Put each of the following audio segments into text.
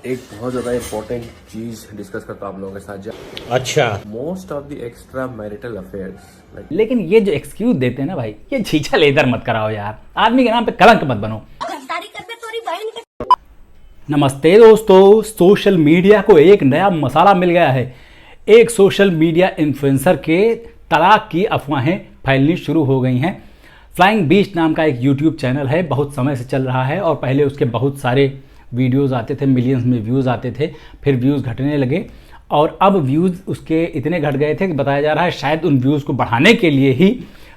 एक बहुत ज़्यादा इम्पोर्टेंट चीज़ डिस्कस करता हूँ आप लोगों के साथ। अच्छा, most of the extra marital affairs लेकिन ये जो एक्सक्यूज देते हैं ना भाई, ये छीछा लेदर मत कराओ यार, आदमी के नाम पे कलंक मत बनो। नमस्ते दोस्तों, सोशल मीडिया को एक नया मसाला मिल गया है। एक सोशल मीडिया इन्फ्लुएंसर के तलाक की अफवाहें फैलनी शुरू हो गई हैं। फ्लाइंग बीस्ट नाम का एक यूट्यूब चैनल है, बहुत समय से चल रहा है और पहले उसके बहुत सारे वीडियोस आते थे, मिलियंस में व्यूज़ आते थे, फिर व्यूज़ घटने लगे और अब व्यूज़ उसके इतने घट गए थे कि बताया जा रहा है शायद उन व्यूज़ को बढ़ाने के लिए ही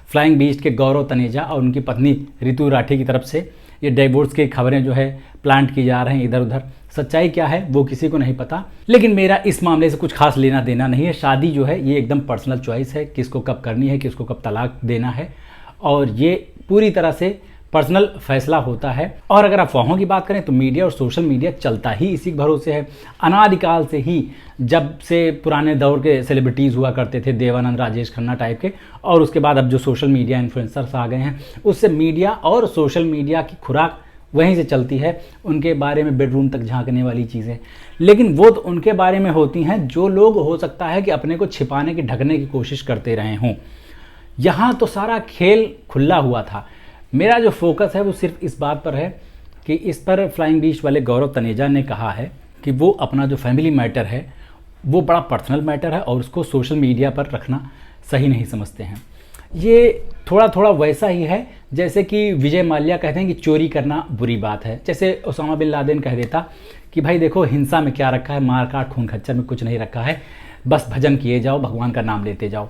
फ्लाइंग बीस्ट के गौरव तनेजा और उनकी पत्नी रितु राठी की तरफ से ये डिवोर्स की खबरें जो है प्लांट की जा रही हैं इधर उधर। सच्चाई क्या है वो किसी को नहीं पता, लेकिन मेरा इस मामले से कुछ खास लेना देना नहीं है। शादी जो है ये एकदम पर्सनल चॉइस है, किसको कब करनी है, किसको कब तलाक देना है, और ये पूरी तरह से पर्सनल फैसला होता है। और अगर अफवाहों की बात करें तो मीडिया और सोशल मीडिया चलता ही इसी के भरोसे है। अनादिकाल से ही, जब से पुराने दौर के सेलिब्रिटीज़ हुआ करते थे, देवानंद, राजेश खन्ना टाइप के, और उसके बाद अब जो सोशल मीडिया इन्फ्लुएंसर्स आ गए हैं, उससे मीडिया और सोशल मीडिया की खुराक वहीं से चलती है। उनके बारे में बेडरूम तक झांकने वाली चीज़ें, लेकिन वो तो उनके बारे में होती हैं जो लोग हो सकता है कि अपने को छिपाने की, ढकने की कोशिश करते रहे हों। यहाँ तो सारा खेल खुला हुआ था। मेरा जो फोकस है वो सिर्फ इस बात पर है कि इस पर फ्लाइंग बीस्ट वाले गौरव तनेजा ने कहा है कि वो अपना जो फैमिली मैटर है वो बड़ा पर्सनल मैटर है और उसको सोशल मीडिया पर रखना सही नहीं समझते हैं। ये थोड़ा थोड़ा वैसा ही है जैसे कि विजय माल्या कहते हैं कि चोरी करना बुरी बात है। जैसे ओसामा बिन लादेन कह देता कि भाई देखो, हिंसा में क्या रखा है, मार काट खून खच्चर में कुछ नहीं रखा है, बस भजन किए जाओ, भगवान का नाम लेते जाओ।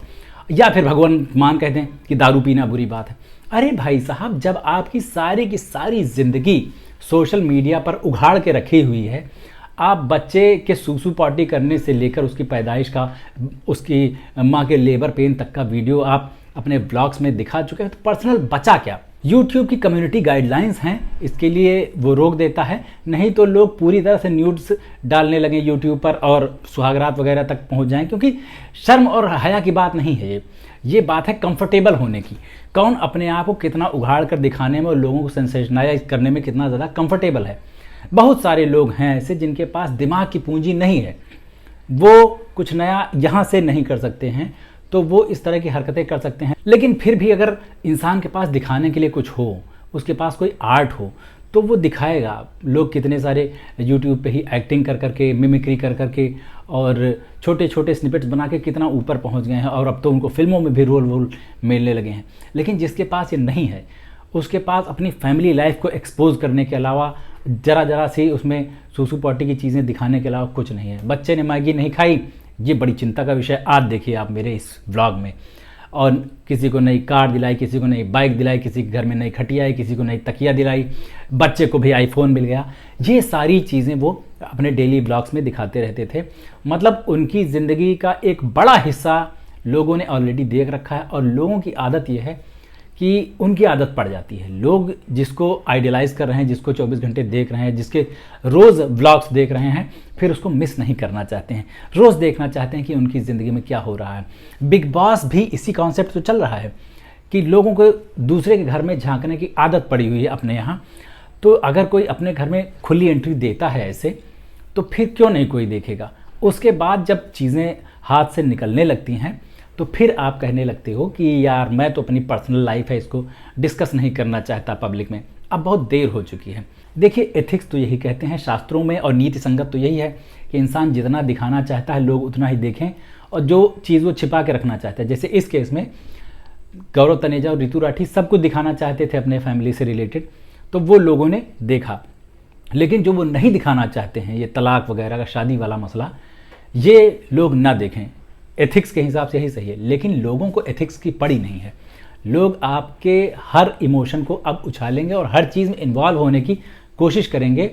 या फिर भगवान मान कहते हैं कि दारू पीना बुरी बात है। अरे भाई साहब, जब आपकी सारी की सारी ज़िंदगी सोशल मीडिया पर उघाड़ के रखी हुई है, आप बच्चे के सूसू पॉटी करने से लेकर उसकी पैदाइश का, उसकी माँ के लेबर पेन तक का वीडियो आप अपने ब्लॉग्स में दिखा चुके हैं, तो पर्सनल बचा क्या? यूट्यूब की कम्युनिटी गाइडलाइंस हैं, इसके लिए वो रोक देता है, नहीं तो लोग पूरी तरह से न्यूड्स डालने लगे यूट्यूब पर और सुहागरात वगैरह तक पहुंच जाएं, क्योंकि शर्म और हया की बात नहीं है ये बात है कंफर्टेबल होने की। कौन अपने आप को कितना उघाड़ कर दिखाने में और लोगों को सेंसेशनलाइज करने में कितना ज़्यादा कंफर्टेबल है। बहुत सारे लोग हैं ऐसे जिनके पास दिमाग की पूंजी नहीं है, वो कुछ नया यहाँ से नहीं कर सकते हैं, तो वो इस तरह की हरकतें कर सकते हैं। लेकिन फिर भी अगर इंसान के पास दिखाने के लिए कुछ हो, उसके पास कोई आर्ट हो, तो वो दिखाएगा। लोग कितने सारे यूट्यूब पे ही एक्टिंग कर करके, मिमिक्री कर करके और छोटे छोटे स्निपेट्स बना के कितना ऊपर पहुंच गए हैं, और अब तो उनको फिल्मों में भी रोल मिलने लगे हैं। लेकिन जिसके पास ये नहीं है, उसके पास अपनी फैमिली लाइफ को एक्सपोज करने के अलावा, ज़रा सी उसमें सूसू पॉटी की चीज़ें दिखाने के अलावा कुछ नहीं है। बच्चे ने मैगी नहीं खाई, ये बड़ी चिंता का विषय आज देखिए आप मेरे इस व्लॉग में। और किसी को नई कार दिलाई, किसी को नई बाइक दिलाई, किसी के घर में नई खटिया आई, किसी को नई तकिया दिलाई, बच्चे को भी आईफोन मिल गया। ये सारी चीज़ें वो अपने डेली ब्लॉग्स में दिखाते रहते थे। मतलब उनकी ज़िंदगी का एक बड़ा हिस्सा लोगों ने ऑलरेडी देख रखा है, और लोगों की आदत यह है कि उनकी आदत पड़ जाती है। लोग जिसको आइडियलाइज़ कर रहे हैं, जिसको 24 घंटे देख रहे हैं, जिसके रोज़ व्लॉग्स देख रहे हैं, फिर उसको मिस नहीं करना चाहते हैं। रोज़ देखना चाहते हैं कि उनकी ज़िंदगी में क्या हो रहा है। बिग बॉस भी इसी कॉन्सेप्ट से चल रहा है कि लोगों को दूसरे के घर में झांकने की आदत पड़ी हुई है अपने यहाँ। तो अगर कोई अपने घर में खुली एंट्री देता है ऐसे, तो फिर क्यों नहीं कोई देखेगा। उसके बाद जब चीज़ें हाथ से निकलने लगती हैं, तो फिर आप कहने लगते हो कि यार मैं तो अपनी पर्सनल लाइफ है, इसको डिस्कस नहीं करना चाहता पब्लिक में। अब बहुत देर हो चुकी है। देखिए, एथिक्स तो यही कहते हैं शास्त्रों में, और नीति संगत तो यही है कि इंसान जितना दिखाना चाहता है लोग उतना ही देखें, और जो चीज़ वो छिपा के रखना चाहता है, जैसे इस केस में गौरव तनेजा और रितु राठी सब कुछ दिखाना चाहते थे अपने फैमिली से रिलेटेड, तो वो लोगों ने देखा। लेकिन जो वो नहीं दिखाना चाहते हैं, ये तलाक वगैरह का, शादी वाला मसला, ये लोग ना देखें। एथिक्स के हिसाब से यही सही है, लेकिन लोगों को एथिक्स की पड़ी नहीं है। लोग आपके हर इमोशन को अब उछालेंगे और हर चीज़ में इन्वॉल्व होने की कोशिश करेंगे,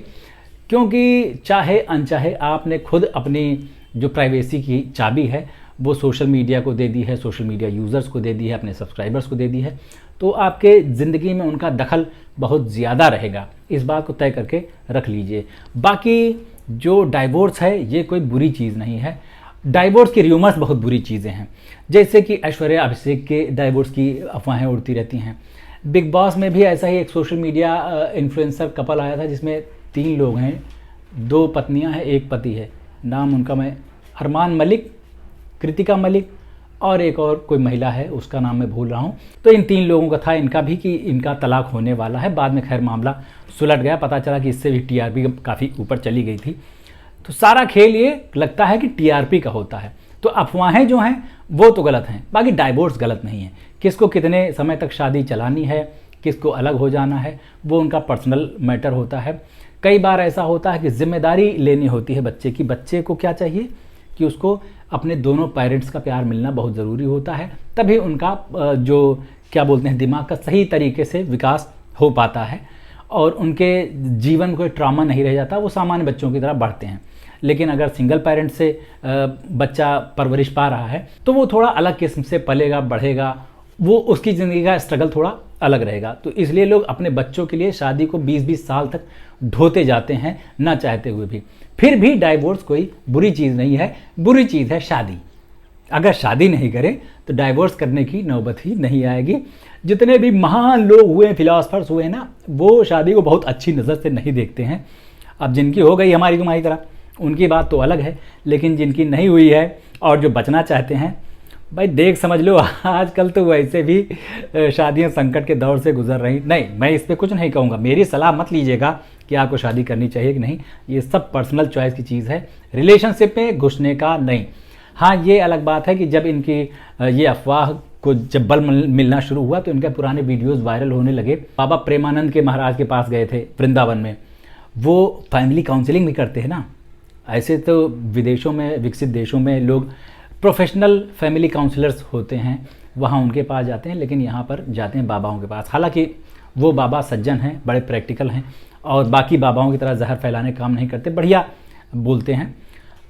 क्योंकि चाहे अनचाहे आपने खुद अपनी जो प्राइवेसी की चाबी है वो सोशल मीडिया को दे दी है, सोशल मीडिया यूज़र्स को दे दी है, अपने सब्सक्राइबर्स को दे दी है। तो आपके ज़िंदगी में उनका दखल बहुत ज़्यादा रहेगा, इस बात को तय करके रख लीजिए। बाकी जो डाइवोर्स है ये कोई बुरी चीज़ नहीं है। डाइवोर्स की र्यूमर्स बहुत बुरी चीज़ें हैं, जैसे कि ऐश्वर्या अभिषेक के डाइवोर्स की अफवाहें उड़ती रहती हैं। बिग बॉस में भी ऐसा ही एक सोशल मीडिया इन्फ्लुएंसर कपल आया था जिसमें 3 लोग हैं, 2 पत्नियां हैं, 1 पति है। नाम उनका मैं अरमान मलिक, कृतिका मलिक और एक और कोई महिला है, उसका नाम मैं भूल रहा हूँ। तो इन 3 लोगों का था इनका भी कि इनका तलाक होने वाला है। बाद में खैर मामला सुलट गया, पता चला कि इससे भी टीआरपी काफ़ी ऊपर चली गई थी। तो सारा खेल ये लगता है कि टीआरपी का होता है। तो अफवाहें जो हैं वो तो गलत हैं, बाकी डाइवोर्स गलत नहीं है। किसको कितने समय तक शादी चलानी है, किसको अलग हो जाना है, वो उनका पर्सनल मैटर होता है। कई बार ऐसा होता है कि जिम्मेदारी लेनी होती है बच्चे की। बच्चे को क्या चाहिए कि उसको अपने दोनों पेरेंट्स का प्यार मिलना बहुत ज़रूरी होता है, तभी उनका जो क्या बोलते हैं दिमाग का सही तरीके से विकास हो पाता है और उनके जीवन कोई ट्रॉमा नहीं रह जाता, वो सामान्य बच्चों की तरह बढ़ते हैं। लेकिन अगर सिंगल पेरेंट से बच्चा परवरिश पा रहा है तो वो थोड़ा अलग किस्म से पलेगा बढ़ेगा, वो उसकी ज़िंदगी का स्ट्रगल थोड़ा अलग रहेगा। तो इसलिए लोग अपने बच्चों के लिए शादी को 20-20 साल तक ढोते जाते हैं ना चाहते हुए भी। फिर भी डाइवोर्स कोई बुरी चीज़ नहीं है, बुरी चीज़ है शादी। अगर शादी नहीं करें तो डाइवोर्स करने की नौबत ही नहीं आएगी। जितने भी महान लोग हुए, फिलासफर्स हुए ना, वो शादी को बहुत अच्छी नज़र से नहीं देखते हैं। अब जिनकी हो गई हमारी तुम्हारी तरह, उनकी बात तो अलग है, लेकिन जिनकी नहीं हुई है और जो बचना चाहते हैं, भाई देख समझ लो आजकल तो वैसे भी शादियां संकट के दौर से गुजर रही। नहीं, मैं इस पर कुछ नहीं कहूँगा, मेरी सलाह मत लीजिएगा कि आपको शादी करनी चाहिए कि नहीं। ये सब पर्सनल चॉइस की चीज़ है, रिलेशनशिप में घुसने का नहीं। हाँ, ये अलग बात है कि जब इनकी ये अफवाह को जब बल मिलना शुरू हुआ तो इनके पुराने वीडियोस वायरल होने लगे। बाबा प्रेमानंद के महाराज के पास गए थे वृंदावन में, वो फैमिली काउंसलिंग भी करते हैं ना। ऐसे तो विदेशों में, विकसित देशों में लोग प्रोफेशनल फैमिली काउंसलर्स होते हैं, वहाँ उनके पास जाते हैं, लेकिन यहाँ पर जाते हैं बाबाओं के पास। हालांकि वो बाबा सज्जन हैं, बड़े प्रैक्टिकल हैं और बाकी बाबाओं की तरह जहर फैलाने का काम नहीं करते, बढ़िया बोलते हैं।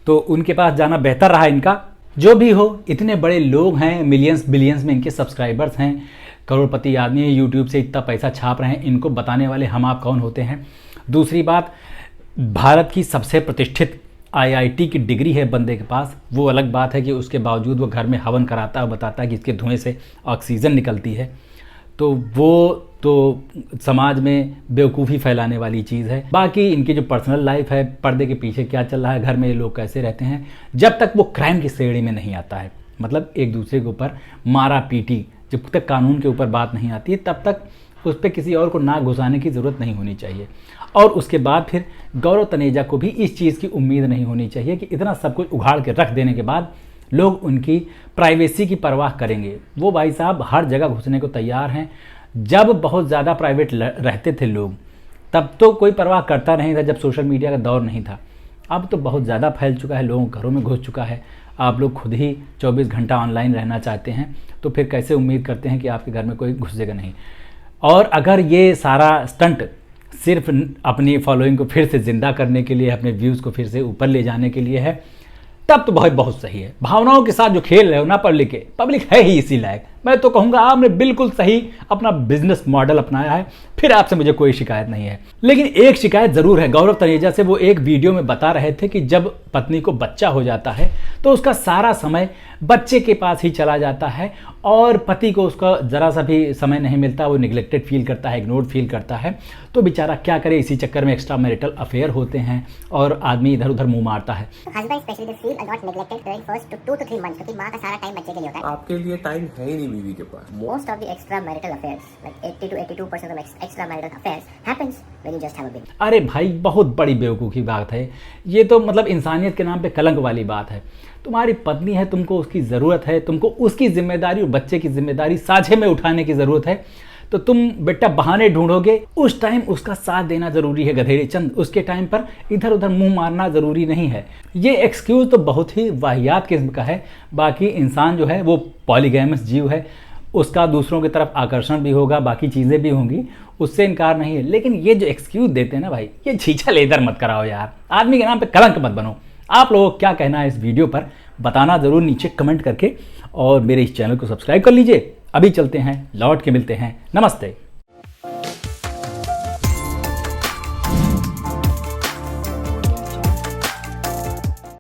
तो उनके पास जाना बेहतर रहा इनका। जो भी हो, इतने बड़े लोग हैं, मिलियंस बिलियंस में इनके सब्सक्राइबर्स हैं, करोड़पति आदमी है, यूट्यूब से इतना पैसा छाप रहे हैं, इनको बताने वाले हम आप कौन होते हैं। दूसरी बात, भारत की सबसे प्रतिष्ठित IIT की डिग्री है बंदे के पास, वो अलग बात है कि उसके बावजूद वो घर में हवन कराता है, बताता है कि इसके धुएं से ऑक्सीजन निकलती है। तो वो तो समाज में बेवकूफ़ी फैलाने वाली चीज़ है। बाकी इनकी जो पर्सनल लाइफ है, पर्दे के पीछे क्या चल रहा है, घर में ये लोग कैसे रहते हैं, जब तक वो क्राइम की श्रेणी में नहीं आता है, मतलब एक दूसरे के ऊपर मारा पीटी, जब तक कानून के ऊपर बात नहीं आती है, तब तक उस पर किसी और को नाक घुसाने की ज़रूरत नहीं होनी चाहिए। और उसके बाद फिर गौरव तनेजा को भी इस चीज़ की उम्मीद नहीं होनी चाहिए कि इतना सब कुछ उघाड़ के रख देने के बाद लोग उनकी प्राइवेसी की परवाह करेंगे। वो भाई साहब हर जगह घुसने को तैयार हैं। जब बहुत ज़्यादा प्राइवेट रहते थे लोग, तब तो कोई परवाह करता नहीं था, जब सोशल मीडिया का दौर नहीं था। अब तो बहुत ज़्यादा फैल चुका है, लोगों के घरों में घुस चुका है। आप लोग खुद ही 24 घंटा ऑनलाइन रहना चाहते हैं, तो फिर कैसे उम्मीद करते हैं कि आपके घर में कोई घुसेगा नहीं। और अगर ये सारा स्टंट सिर्फ अपनी फॉलोइंग को फिर से ज़िंदा करने के लिए, अपने व्यूज़ को फिर से ऊपर ले जाने के लिए है, तब तो बहुत सही है। भावनाओं के साथ जो खेल रहे हो ना पब्लिक है ही इसी लायक। मैं तो कहूँगा आपने बिल्कुल सही अपना बिजनेस मॉडल अपनाया है, फिर आपसे मुझे कोई शिकायत नहीं है। लेकिन एक शिकायत ज़रूर है गौरव तनेजा से। वो एक वीडियो में बता रहे थे कि जब पत्नी को बच्चा हो जाता है तो उसका सारा समय बच्चे के पास ही चला जाता है और पति को उसका ज़रा सा भी समय नहीं मिलता, वो निगलेक्टेड फील करता है, इग्नोर्ड फील करता है। तो बेचारा क्या करे, इसी चक्कर में एक्स्ट्रा मैरिटल अफेयर होते हैं और आदमी इधर उधर मुंह मारता है। Husband especially they feel a lot neglected during first 2 to 3 months क्योंकि माँ का सारा टाइम बच्चे के लिए होता है। आपके लिए टाइम है ही नहीं बीवी के पास। Most of the extramarital affairs, like 80 to 82% of extramarital affairs happens when you just have a baby. अरे भाई, बहुत बड़ी बेवकूफ़ी बात है ये तो, मतलब इंसानियत के नाम पे कलंक वाली बात है। तुम्हारी पत्नी है, तुमको उसकी ज़रूरत है, तुमको उसकी जिम्मेदारी और बच्चे की जिम्मेदारी साझे में उठाने की ज़रूरत है, तो तुम बेटा बहाने ढूंढोगे। उस टाइम उसका साथ देना ज़रूरी है गधेड़े चंद, उसके टाइम पर इधर उधर मुंह मारना ज़रूरी नहीं है। ये एक्सक्यूज़ तो बहुत ही वाहियात किस्म का है। बाकी इंसान जो है वो पॉलीगैमस जीव है, उसका दूसरों की तरफ आकर्षण भी होगा, बाकी चीज़ें भी होंगी, उससे इनकार नहीं है। लेकिन ये जो एक्सक्यूज़ देते हैं ना भाई, ये छीछा लेदर मत कराओ यार, आदमी के नाम पे कलंक मत बनो। आप लोगों को क्या कहना है इस वीडियो पर, बताना ज़रूर नीचे कमेंट करके, और मेरे इस चैनल को सब्सक्राइब कर लीजिए। अभी चलते हैं, लौट के मिलते हैं, नमस्ते।